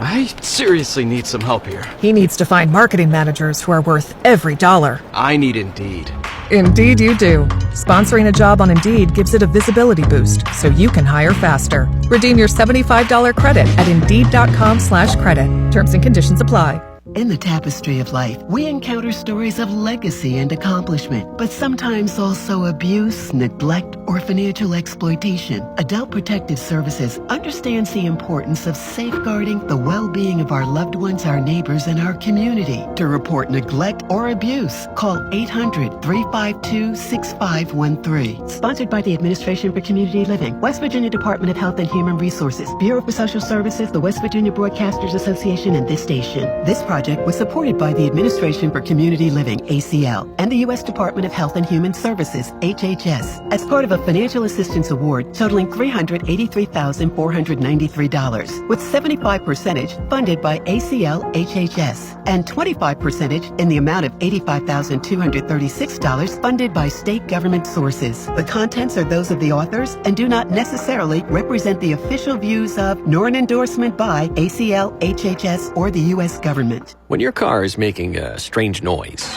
I seriously need some help here. He needs to find marketing managers who are worth every dollar. I need Indeed. Indeed you do. Sponsoring a job on Indeed gives it a visibility boost so you can hire faster. Redeem your $75 credit at Indeed.com/credit. Terms and conditions apply. In the tapestry of life, we encounter stories of legacy and accomplishment, but sometimes also abuse, neglect, or financial exploitation. Adult Protective Services understands the importance of safeguarding the well-being of our loved ones, our neighbors, and our community. To report neglect or abuse, call 800-352-6513. Sponsored by the Administration for Community Living, West Virginia Department of Health and Human Resources, Bureau for Social Services, the West Virginia Broadcasters Association, and this station. This project was supported by the Administration for Community Living, ACL, and the U.S. Department of Health and Human Services, HHS, as part of a financial assistance award totaling $383,493, with 75% funded by ACL, HHS, and 25% in the amount of $85,236 funded by state government sources. The contents are those of the authors and do not necessarily represent the official views of, nor an endorsement by, ACL, HHS, or the U.S. government. When your car is making a strange noise,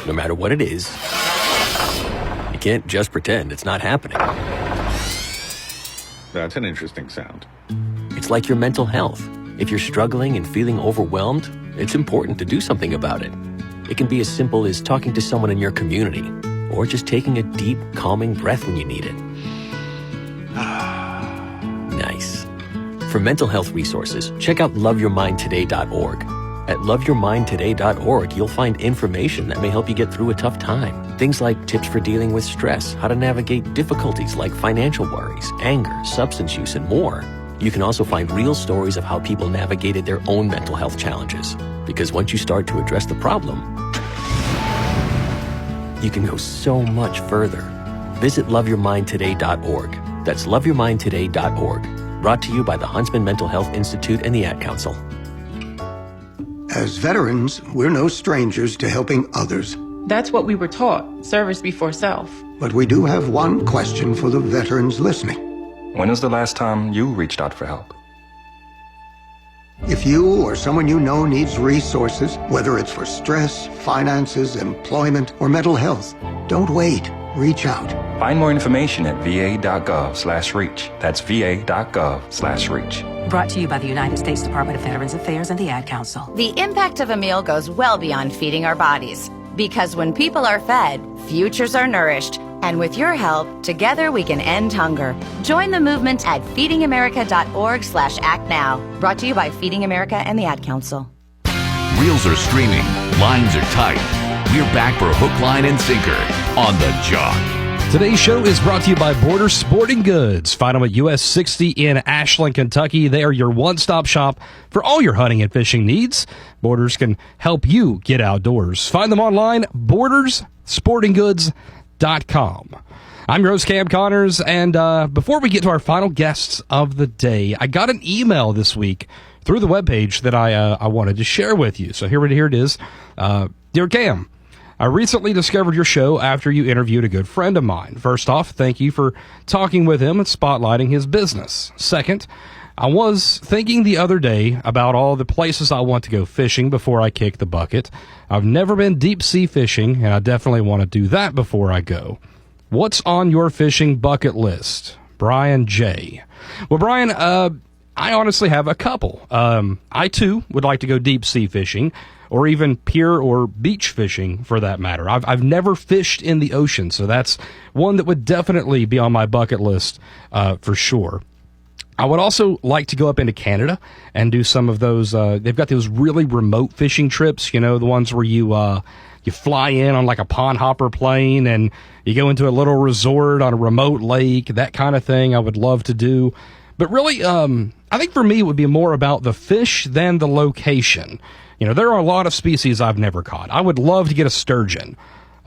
no matter what it is, you can't just pretend it's not happening. That's an interesting sound. It's like your mental health. If you're struggling and feeling overwhelmed, it's important to do something about it. It can be as simple as talking to someone in your community, or just taking a deep, calming breath when you need it. Nice. For mental health resources, check out loveyourmindtoday.org. At loveyourmindtoday.org, you'll find information that may help you get through a tough time. Things like tips for dealing with stress, how to navigate difficulties like financial worries, anger, substance use, and more. You can also find real stories of how people navigated their own mental health challenges. Because once you start to address the problem, you can go so much further. Visit loveyourmindtoday.org. That's loveyourmindtoday.org. Brought to you by the Huntsman Mental Health Institute and the Ad Council. As veterans, we're no strangers to helping others. That's what we were taught, service before self. But we do have one question for the veterans listening. When was the last time you reached out for help? If you or someone you know needs resources, whether it's for stress, finances, employment, or mental health, don't wait. Reach out. Find more information at va.gov/reach. That's va.gov/reach. Brought to you by the United States Department of Veterans Affairs and the Ad Council. The impact of a meal goes well beyond feeding our bodies. Because when people are fed, futures are nourished. And with your help, together we can end hunger. Join the movement at feedingamerica.org/actnow. Brought to you by Feeding America and the Ad Council. Reels are streaming. Lines are tight. We're back for Hook, Line, and Sinker on The Jock. Today's show is brought to you by Borders Sporting Goods. Find them at US 60 in Ashland, Kentucky. They are your one-stop shop for all your hunting and fishing needs. Borders can help you get outdoors. Find them online, bordersportinggoods.com. I'm your host, Cam Connors, and before we get to our final guests of the day, I got an email this week through the webpage that I wanted to share with you. So here it is. Dear Cam, I recently discovered your show after you interviewed a good friend of mine. First off, thank you for talking with him and spotlighting his business. Second, I was thinking the other day about all the places I want to go fishing before I kick the bucket. I've never been deep sea fishing, and I definitely want to do that before I go. What's on your fishing bucket list? Brian J. Well, Brian, I honestly have a couple. I, too, would like to go deep sea fishing, or even pier or beach fishing, for that matter. I've never fished in the ocean, so that's one that would definitely be on my bucket list for sure. I would also like to go up into Canada and do some of those. They've got those really remote fishing trips, you know, the ones where you fly in on like a pond hopper plane and you go into a little resort on a remote lake, that kind of thing I would love to do. But really, I think for me it would be more about the fish than the location. You know, there are a lot of species I've never caught. I would love to get a sturgeon.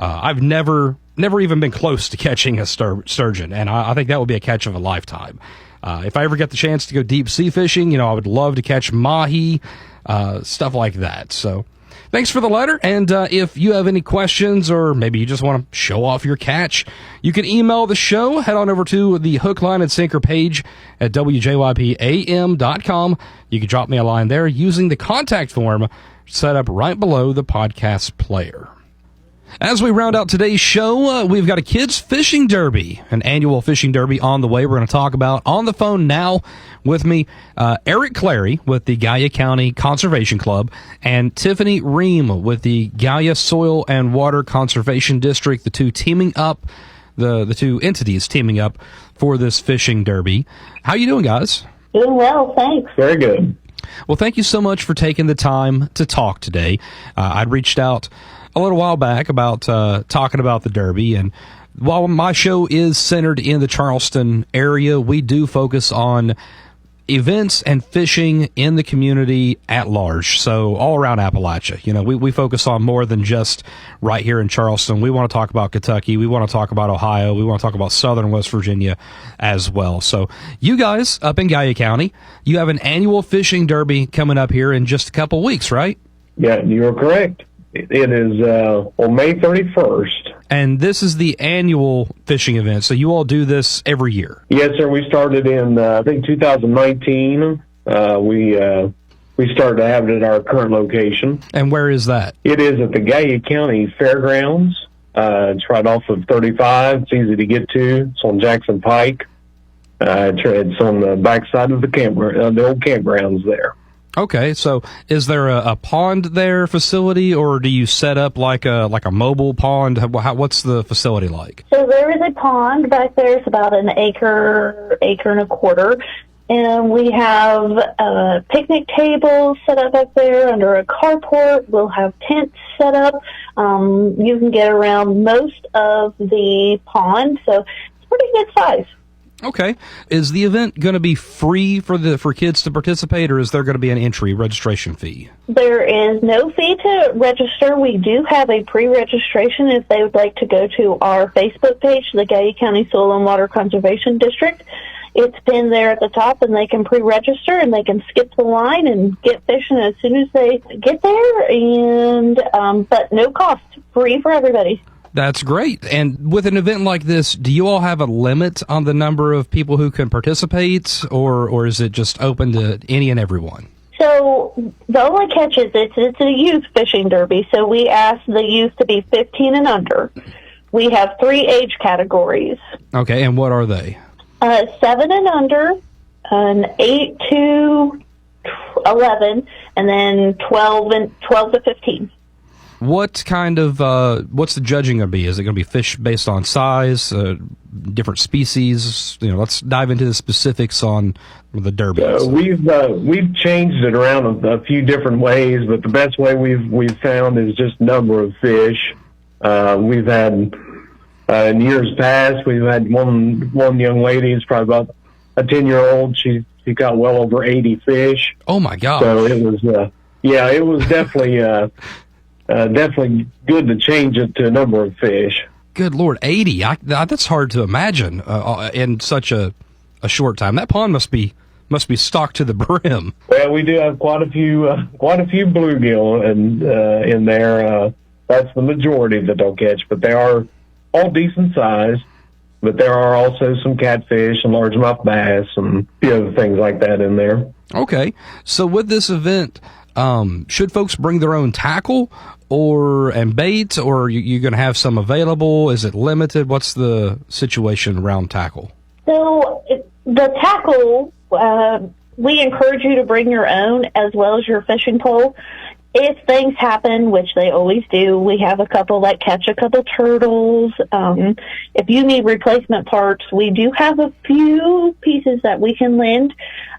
I've never even been close to catching a sturgeon, and I think that would be a catch of a lifetime. If I ever get the chance to go deep sea fishing, you know, I would love to catch mahi, stuff like that. So thanks for the letter, and if you have any questions or maybe you just want to show off your catch, you can email the show. Head on over to the Hook, Line, and Sinker page at WJYPAM.com. You can drop me a line there using the contact form set up right below the podcast player. As we round out today's show, we've got a kids fishing derby, an annual fishing derby on the way. We're going to talk about on the phone now with me, Eric Clary with the Gallia County Conservation Club and Tiffany Ream with the Gallia Soil and Water Conservation District, the two teaming up, the two entities teaming up for this fishing derby. How you doing, guys? Doing well, thanks. Very good. Well, thank you so much for taking the time to talk today. I'd reached out a little while back about talking about the Derby, and while my show is centered in the Charleston area, we do focus on events and fishing in the community at large, so all around Appalachia. You know, we focus on more than just right here in Charleston. We want to talk about Kentucky, we want to talk about Ohio, we want to talk about southern West Virginia as well. So you guys up in Gallia County, you have an annual fishing derby coming up here in just a couple weeks, right? Yeah, you're correct. It is on May 31st. And this is the annual fishing event, so you all do this every year? Yes, sir. We started in, I think, 2019. We started to have it at our current location. And where is that? It is at the Gallia County Fairgrounds. It's right off of 35. It's easy to get to. It's on Jackson Pike. It's on the backside of the old campgrounds there. Okay, so is there a pond there facility, or do you set up like a mobile pond? What's the facility like? So there is a pond back there. It's about an acre and a quarter. And we have a picnic table set up up there under a carport. We'll have tents set up. You can get around most of the pond, so it's pretty good size. Okay. Is the event going to be free for kids to participate, or is there going to be an entry registration fee? There is no fee to register. We do have a pre-registration if they would like to go to our Facebook page, the Gallia County Soil and Water Conservation District. It's pinned there at the top, and they can pre-register, and they can skip the line and get fishing as soon as they get there. And but no cost, free for everybody. That's great. And with an event like this, do you all have a limit on the number of people who can participate, or is it just open to any and everyone? So the only catch is it's a youth fishing derby, so we ask the youth to be 15 and under. We have 3 age categories. Okay, and what are they? 7 and under, an 8 to 11, and then 12 to 15. What kind of, what's the judging going to be? Is it going to be fish based on size, different species? You know, let's dive into the specifics on the derby. We've changed it around a few different ways, but the best way we've found is just number of fish. We've had, in years past, we've had one young lady, it's probably about a 10-year-old. She got well over 80 fish. Oh my gosh. So it was, it was definitely, definitely good to change it to a number of fish. Good Lord, 80! That's hard to imagine in such a short time. That pond must be stocked to the brim. Well, we do have quite a few bluegill in there. That's the majority that they'll catch, but they are all decent size. but there are also some catfish and largemouth bass and a few other things like that in there. Okay. So with this event, should folks bring their own tackle and bait, or are you going to have some available? Is it limited? What's the situation around tackle? So the tackle, we encourage you to bring your own as well as your fishing pole. If things happen, which they always do, we have a couple that catch a couple turtles. If you need replacement parts, we do have a few pieces that we can lend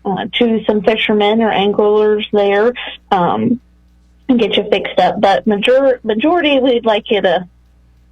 to some fishermen or anglers there and get you fixed up. But majority, we'd like you to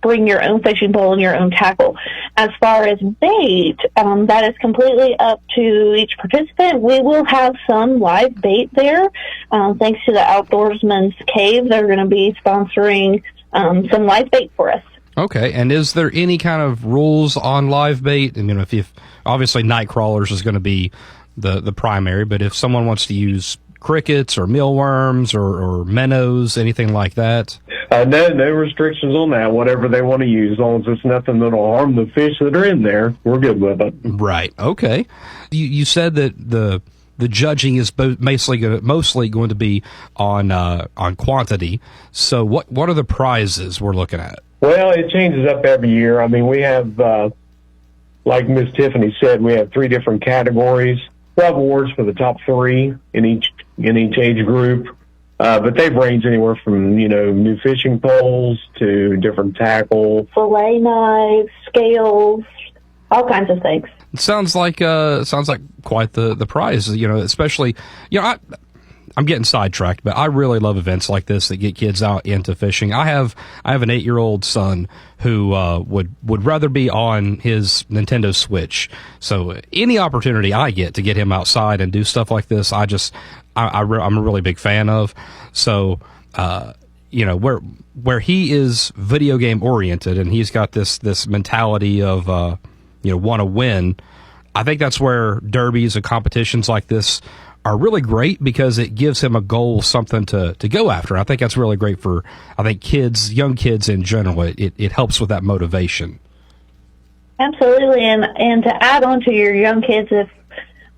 bring your own fishing pole and your own tackle. As far as bait, that is completely up to each participant. We will have some live bait there. Thanks to the Outdoorsman's Cave, they're going to be sponsoring some live bait for us. Okay, and is there any kind of rules on live bait? I mean, if obviously night crawlers is going to be the primary, but if someone wants to use crickets or mealworms or minnows, anything like that? No restrictions on that. Whatever they want to use, as long as it's nothing that'll harm the fish that are in there, we're good with it. Right. Okay. You said that the judging is mostly going to be on quantity. So what are the prizes we're looking at? Well, it changes up every year. I mean, we have, like Miss Tiffany said, we have 3 different categories. 12 awards for the top 3 in each age group. But they range anywhere from, new fishing poles to different tackle. Fillet knives, scales, all kinds of things. It sounds like quite the prize, especially, I'm getting sidetracked, but I really love events like this that get kids out into fishing. I have an 8-year-old son who would rather be on his Nintendo Switch. So any opportunity I get to get him outside and do stuff like this, I'm a really big fan of. So where he is video game oriented and he's got this mentality of want to win, I think that's where derbies and competitions like this are really great because it gives him a goal, something to go after. I think that's really great for, young kids in general. It helps with that motivation. Absolutely. And to add on to your young kids, if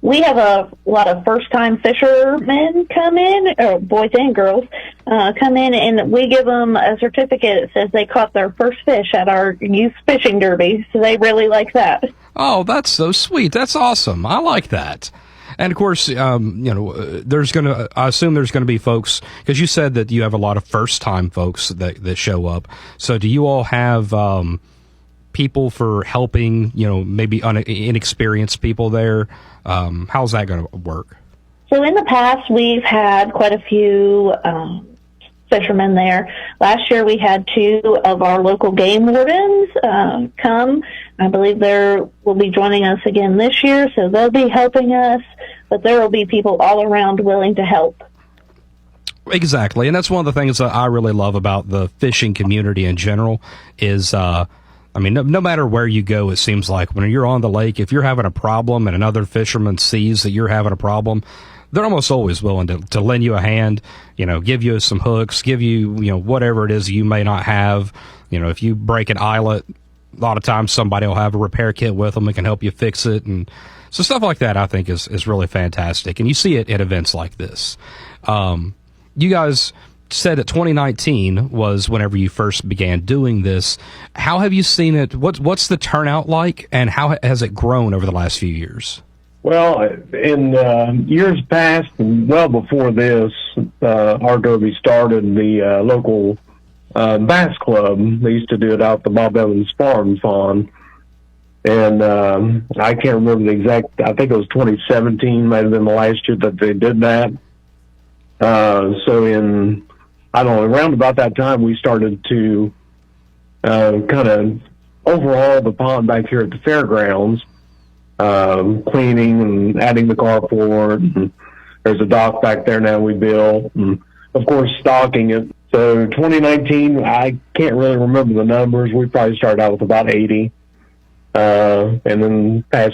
we have a lot of first-time fishermen come in, or boys and girls, come in, and we give them a certificate that says they caught their first fish at our youth fishing derby. So they really like that. Oh, that's so sweet. That's awesome. I like that. And of course, I assume there's going to be folks, because you said that you have a lot of first-time folks that show up. So do you all have people for helping, maybe inexperienced people there? How's that going to work? So in the past, we've had quite a few fishermen there. Last year, we had 2 of our local game wardens come. I believe they will be joining us again this year, so they'll be helping us, but there will be people all around willing to help. Exactly, and that's one of the things that I really love about the fishing community in general is, no matter where you go, it seems like when you're on the lake, if you're having a problem and another fisherman sees that you're having a problem, they're almost always willing to lend you a hand, give you some hooks, give you, whatever it is you may not have. If you break an eyelet, a lot of times somebody will have a repair kit with them and can help you fix it. And so stuff like that, I think, is really fantastic. And you see it at events like this. You guys said that 2019 was whenever you first began doing this. How have you seen it? What's the turnout like, and how has it grown over the last few years? Well, in years past, well before this, our derby started, the local bass club. They used to do it out the Bob Evans Farm Pond. And I can't remember the exact, I think it was 2017, might have been the last year that they did that. So in, around about that time, we started to kind of overhaul the pond back here at the fairgrounds. Cleaning and adding the carport. And there's a dock back there now we built. And, of course, stocking it. So 2019, I can't really remember the numbers. We probably started out with about 80. And then the past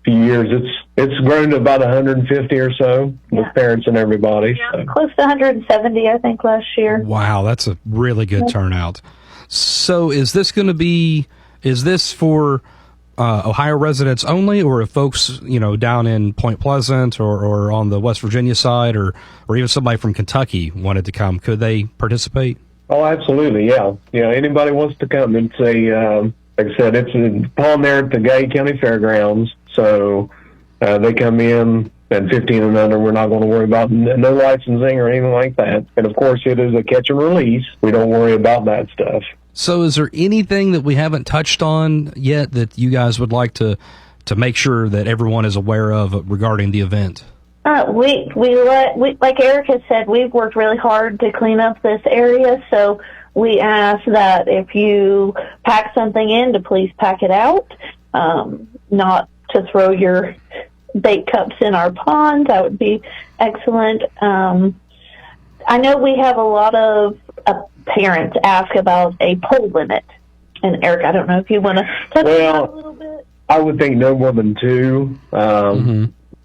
few years, it's grown to about 150 or so with parents and everybody. Yeah, so. Close to 170, I think, last year. Wow, that's a really good turnout. So is this for Ohio residents only, or if folks, down in Point Pleasant or on the West Virginia side, or even somebody from Kentucky wanted to come, could they participate? Oh, absolutely, yeah. Yeah, anybody wants to come. It's like I said, it's upon there at the Gallia County Fairgrounds, so they come in, and 15 and under, we're not going to worry about no licensing or anything like that. And, of course, it is a catch and release. We don't worry about that stuff. So is there anything that we haven't touched on yet that you guys would like to make sure that everyone is aware of regarding the event? We like Eric has said, we've worked really hard to clean up this area, so we ask that if you pack something in, to please pack it out, not to throw your bait cups in our pond. That would be excellent. I know we have a lot of parents ask about a pole limit. And Eric, I don't know if you want to touch on that a little bit. I would think no more than 2.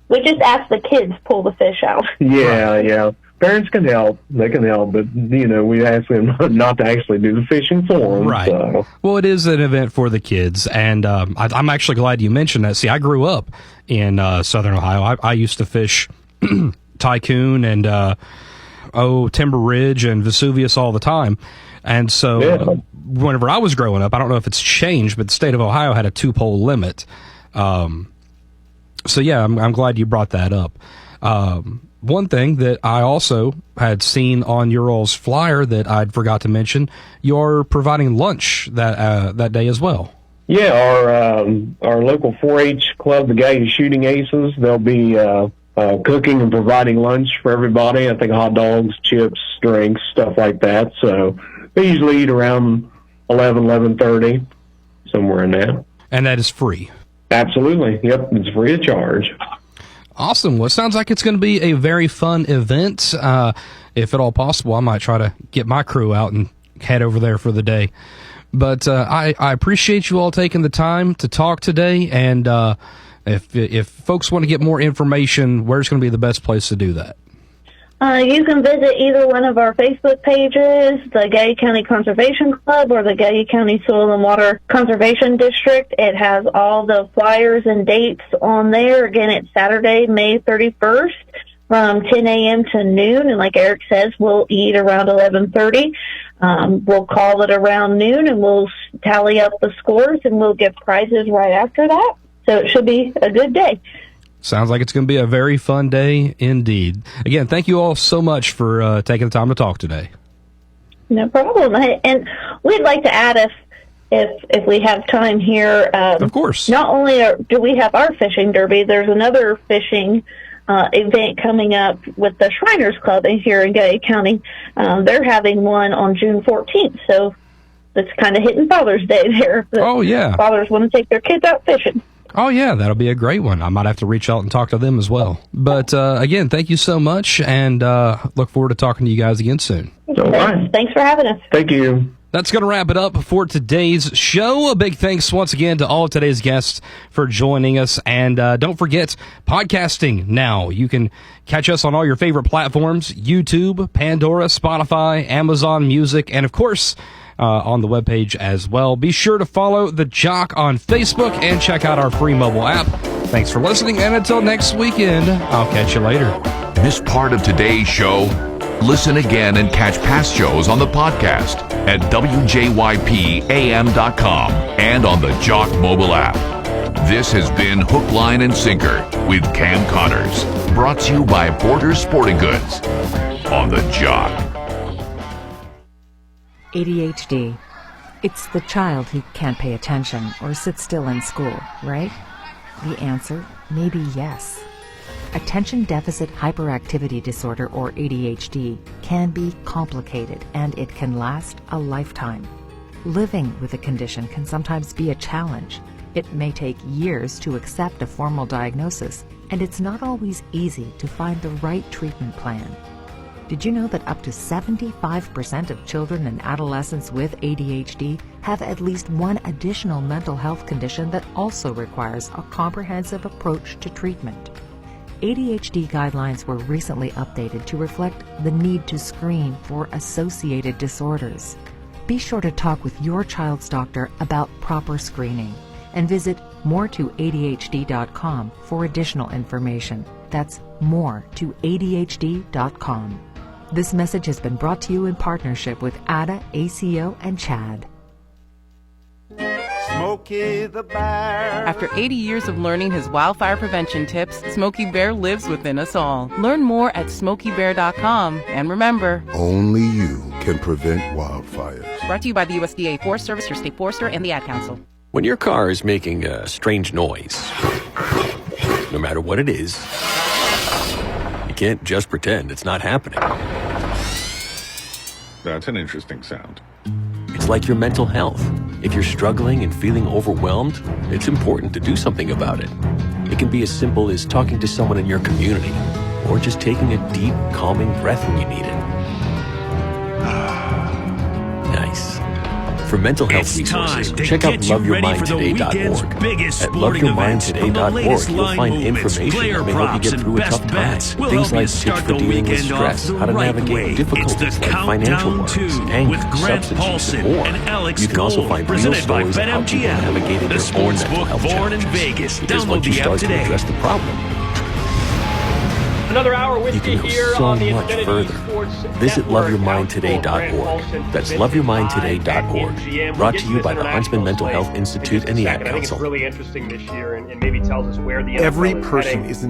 We just ask the kids pull the fish out. Yeah. Parents can help. They can help, but, we ask them not to actually do the fishing for them. Right. So. Well, it is an event for the kids, and I'm actually glad you mentioned that. See, I grew up in southern Ohio. I used to fish Tycoon and Timber Ridge and Vesuvius all the time. And so whenever I was growing up, I don't know if it's changed, but the state of Ohio had a 2-pole limit. So, yeah, I'm glad you brought that up. One thing that I also had seen on your all's flyer that I'd forgot to mention, you're providing lunch that day as well. Yeah, our local 4-H club, the Gallia Shooting Aces, they'll be cooking and providing lunch for everybody. I think hot dogs, chips, drinks, stuff like that. So they usually eat around 11:30, somewhere in there. And that is free? Absolutely. Yep, it's free of charge. Awesome. Well, it sounds like it's going to be a very fun event. If at all possible, I might try to get my crew out and head over there for the day. But I appreciate you all taking the time to talk today. And if folks want to get more information, where's going to be the best place to do that? You can visit either one of our Facebook pages, the Gallia County Conservation Club or the Gallia County Soil and Water Conservation District. It has all the flyers and dates on there. Again, it's Saturday, May 31st from 10 a.m. to noon. And like Eric says, we'll eat around 11:30. We'll call it around noon, and we'll tally up the scores, and we'll give prizes right after that. So it should be a good day. Sounds like it's going to be a very fun day indeed. Again, thank you all so much for taking the time to talk today. No problem. And we'd like to add, if we have time here, of course. Not only do we have our fishing derby, there's another fishing event coming up with the Shriners Club here in Gallia County. They're having one on June 14th, so it's kind of hitting Father's Day there. Oh, yeah. Fathers want to take their kids out fishing. Oh, yeah, that'll be a great one. I might have to reach out and talk to them as well. But, again, thank you so much, and look forward to talking to you guys again soon. All right. Thanks for having us. Thank you. That's going to wrap it up for today's show. A big thanks once again to all of today's guests for joining us. And don't forget, podcasting now. You can catch us on all your favorite platforms, YouTube, Pandora, Spotify, Amazon Music, and, of course, on the webpage as well. Be sure to follow The Jock on Facebook and check out our free mobile app. Thanks for listening, and until next weekend, I'll catch you later. Missed part of today's show? Listen again and catch past shows on the podcast at WJYPAM.com and on the Jock mobile app. This has been Hook, Line, and Sinker with Cam Connors, brought to you by Borders Sporting Goods on the Jock. ADHD. It's the child who can't pay attention or sit still in school, right? The answer may be yes. Attention Deficit Hyperactivity Disorder, or ADHD, can be complicated, and it can last a lifetime. Living with the condition can sometimes be a challenge. It may take years to accept a formal diagnosis, and it's not always easy to find the right treatment plan. Did you know that up to 75% of children and adolescents with ADHD have at least one additional mental health condition that also requires a comprehensive approach to treatment? ADHD guidelines were recently updated to reflect the need to screen for associated disorders. Be sure to talk with your child's doctor about proper screening and visit more2adhd.com for additional information. That's more2adhd.com. This message has been brought to you in partnership with ADA, ACO, and CHAD. Smokey the Bear. After 80 years of learning his wildfire prevention tips, Smokey Bear lives within us all. Learn more at SmokeyBear.com. And remember, only you can prevent wildfires. Brought to you by the USDA Forest Service, your state forester, and the Ad Council. When your car is making a strange noise, no matter what it is, you can't just pretend it's not happening. That's an interesting sound. It's like your mental health. If you're struggling and feeling overwhelmed, it's important to do something about it. It can be as simple as talking to someone in your community, or just taking a deep, calming breath when you need it. Nice. For mental health resources, check out loveyourmindtoday.org. At loveyourmindtoday.org, you'll find information that may help you get through a tough time. Things like tips for dealing with stress, how to navigate difficulties like financial worries, anger, substance use, and more. You can also find real stories of how people navigated their own mental health challenges. Because once you start to address the problem, Another hour with you here so on the much Infinity further. Sports Visit Network. loveyourmindtoday.org. That's loveyourmindtoday.org. Brought to you by the Huntsman Mental Health Institute and the Ad I think it's Council. really interesting this year and maybe tells us where the Every person is